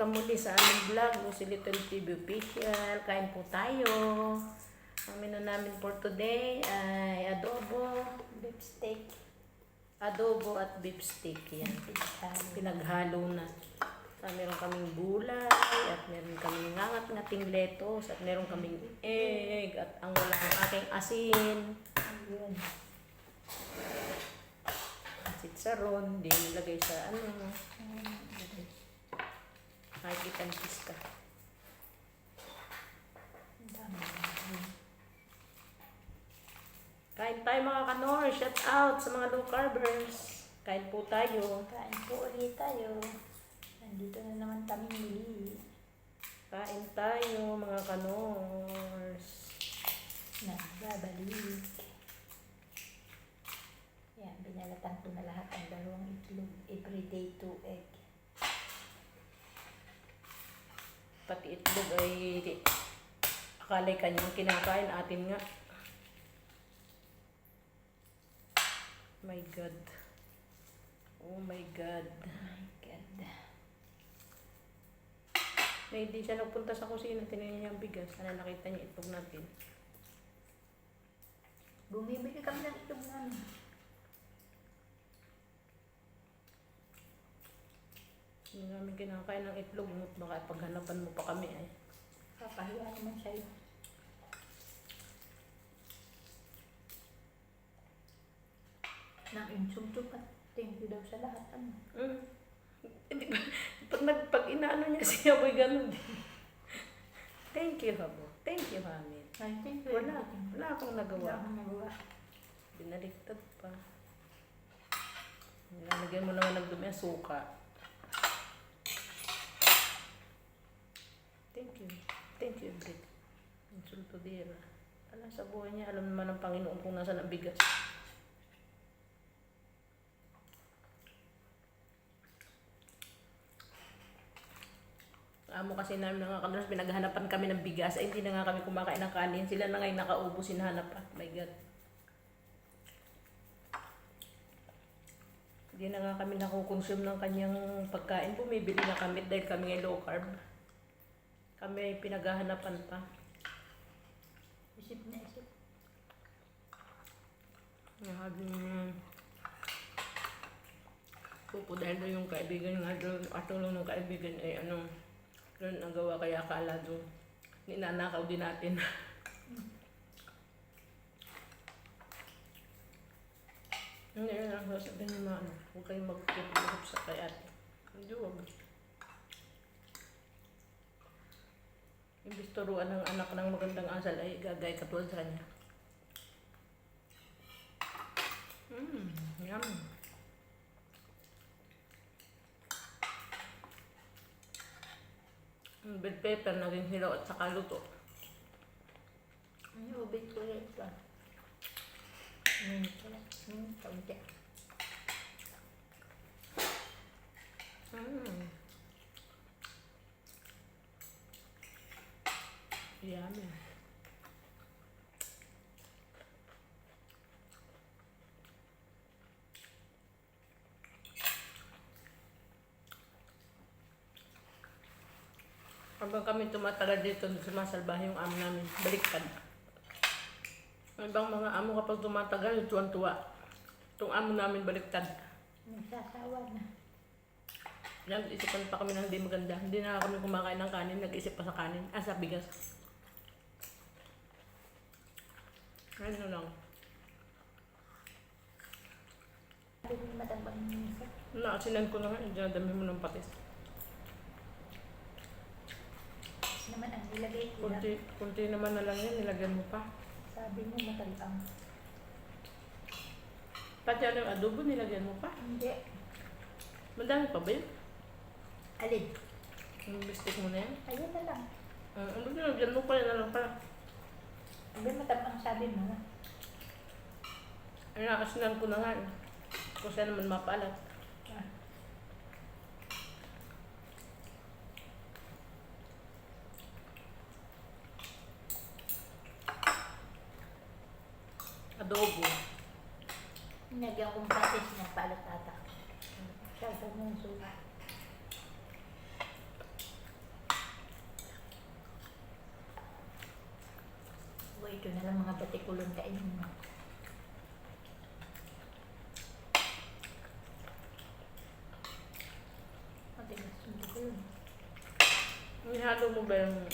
welcome muli sa aming vlog, Luciliton TV Official. Kain po tayo. Ang menu namin for today ay adobo, Beef steak. adobo at beef steak. Yan. Pinaghalo na. Meron kaming gulay at meron kaming ngangat-ngating lettuce at meron kaming egg at ang wala ang aking asin. Ayun. Sitsaron, di nilagay sa nakikita ng pista. Kain tayo mga kanor, shout out sa mga low carbers. Kain po tayo. Kain po ulit tayo. Nandito na naman kami muli. Kain tayo mga kanors. Nagbabalik. Yan, binalatan ko na lahat ang dalawang itlog. Everyday 2 egg. Pati itlog ay akalay kanyang kinakain, atin nga. My God. Oh my God. My God. Na hindi siya nagpunta sa kusina, tinignan niya ang bigas. Sana nakita niya itlog natin. Bumibili kami ng itlog namin. Hindi namin kinakain ng itlog. Baka paghanapan mo pa kami ay. Papahiya naman sa'yo. Nang insumtupat. Thank you daw sa lahat. Ano? Hindi ba? Pag inaano niya siya, boy, ganun din. Thank you, Habo. Thank you, Hamid. I think wala. Wala akong Wala nagawa. akong nagawa. Binaliktad pa. Nilalagyan mo naman ng dumi ang suka. Thank you. Thank you, Britt. Insultodera. Alam sa buhay niya, alam naman ng Panginoon kung nasa ang bigas. Amo kasi namin mga kanunas, pinaghanapan kami ng bigas. Ay, hindi na nga kami kumakain ng kanin. Sila na ngayon nakaubos, hinahanap pa. My God. Hindi na nga kami nakukonsume ng kanyang pagkain. Bumibili na kami dahil kami ngay low carb. Kami ay pinaghahanapan pa. Isip na isip. Pupo dahil doon yung kaibigan nga doon. Atulong ng kaibigan ay doon ang gawa kaya akala doon. Ninanakaw din natin. Hindi lang sasabihin niyo mga huwag kayong magkipagluhop sa kay ate. Hindi huwag. Imbis turuan ng anak ng magandang asal ay gagay katulad sa kanya. Yum. Bell pepper naging hilaw at saka luto. Ano, ubit ko rin ito. Kaunti. Yummy. Habang kami tumatagal dito, sumasalbahe yung amo namin. Baliktad. Ang ibang mga amo kapag tumatagal, tuwan-tuwa. Itong amo namin baliktad. Nagsasawa na. Nag-isipan pa kami ng hindi maganda. Hindi na kami kumakain ng kanin, nag-isip pa sa kanin. Sa bigas. Ano lang. Sabi mo matambang yung isa. Nakasinan ko na nga, dami mo ng patis. Naman ang nilagay ko lang. Kunti naman na lang yan, nilagyan mo pa. Sabi mo matambang. Pati ano yung adobo, nilagyan mo pa. Hindi. Madami pa ba yun? Alin? Yung bistik mo na yan? Ayun na lang. Ano nilagyan mo pa, yan na lang pala. Hindi matambang sabi mo. Ay, nakasinan ko na nga. Kung siya naman mapalat. Adobo. Nagyan kong patis niya, palat ata. Sabi mo yung suka. Ito na lang mga batikulong kainin mo. Matigas yung batikulong. Ihalo mo ba yung...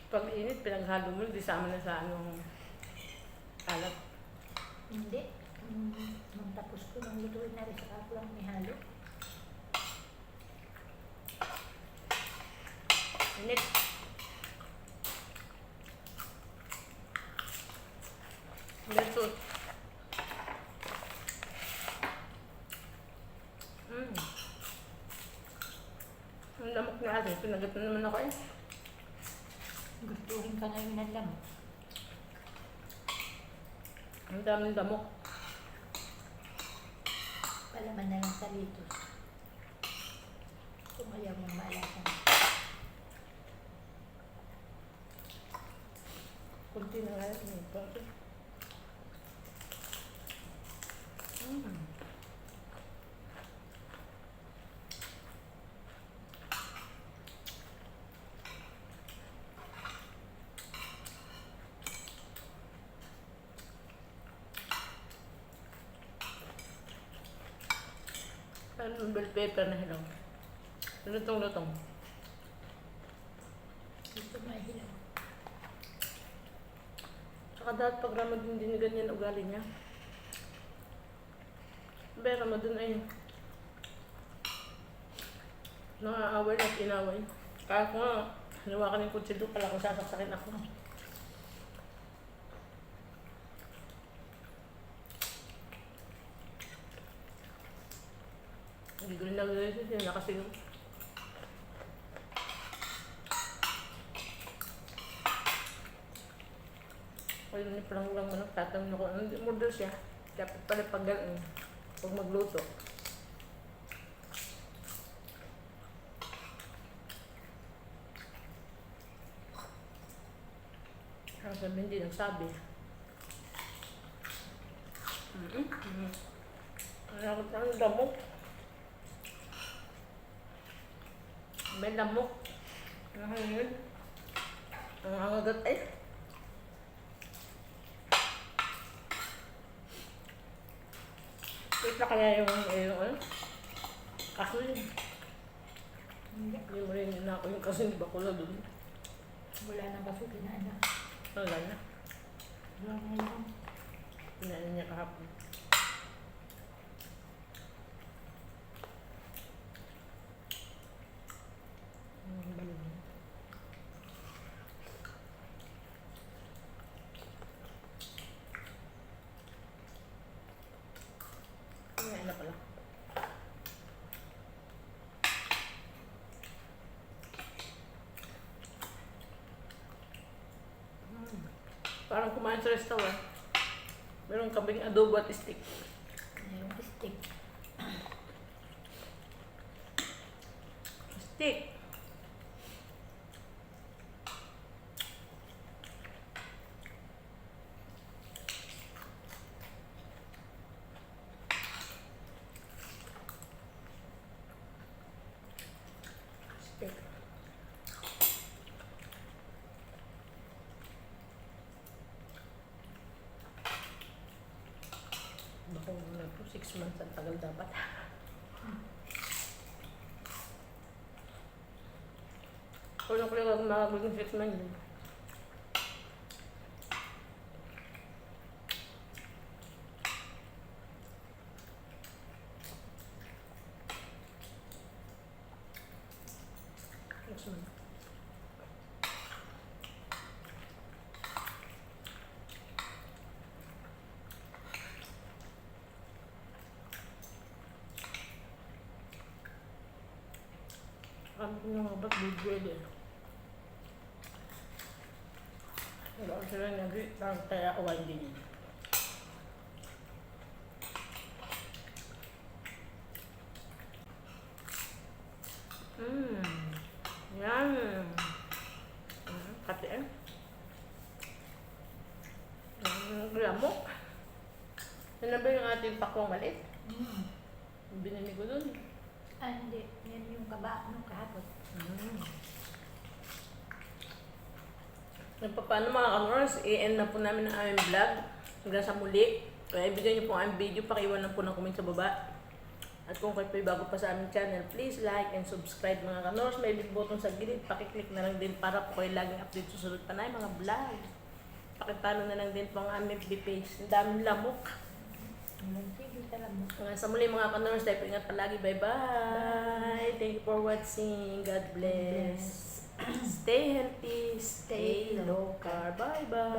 Pag init, pinaghalo mo, di sama na sa anong alat. Hindi. Nung tapos ko, nang lutuin na rin sa kaplang may halo. Init. Lettuce. Ang lamok na atin, pinagat na naman ako eh. Gustuhin ka ngayon ng lamok. Ang daming damok. Palaman na lang sa litos. Kung ayaw mong maalasan. Kunti na nga yun. Bakit? Ano yung bell pepper na hilaw? Lutong-lutong. Gusto mahilaw. Saka dahil pag Ramadan din ganyan ugali niya. Pero Ramadan ay nangaaway at inaway. Kaya ko nga, hinawakan yung kutsilyo pala kung sasaksakin ako. Hindi ko rin nag-realize yun, nakasigaw. Kaya ni parang lang manok, tatanong ako, ano order siya? Dapat pala pag gano'n, pag magluto. Ang sabi hindi nagsabi. Ang damok. May lamok. Ang hangin. Ang hangagat ay. Kita kaya yung ano? Kaso yun. Hindi. Hindi mo rin na ako yung kasi ni Bakula dun. Wala nang kaso kinana. Wala na. Wala na lang. Pinain niya kahapon. Kumain na pala. Parang kumain sa restaurant. Meron kaming adobo at steak. Yung steak. Steak. Steak. Bako na po, 6 months ang tagal dapat. Kulang ko lang magiging 6 months yun. Kami ko nga ba't bigwede? Wala ko sila nag-read, kaya awan din yun. Yan. Kati eh. Lamok. Yan na ba yung ating pakwang maliit? Binili ko dun. Ah, hindi. Yan yung kaba nung kahapon. Paano mga kanors, i-end na po namin ang aming vlog. Hanggang sa muli. Kaya ibigay niyo po ang aming video, pakiwan lang po ng comment sa baba. At kung kayo po bago pa sa aming channel, please like and subscribe mga kanors. May big button sa gilid, pakiclick na lang din para po kayo laging update susunod pa na yung mga vlog. Pakipalo na lang din po ang aming FB page. Ang daming lamok. Sige, talaga. Hanggang sa muli mga kanors, tayo po ingat palagi. Bye-bye! Thank you for watching. God bless. Stay healthy, stay low carb. Bye-bye!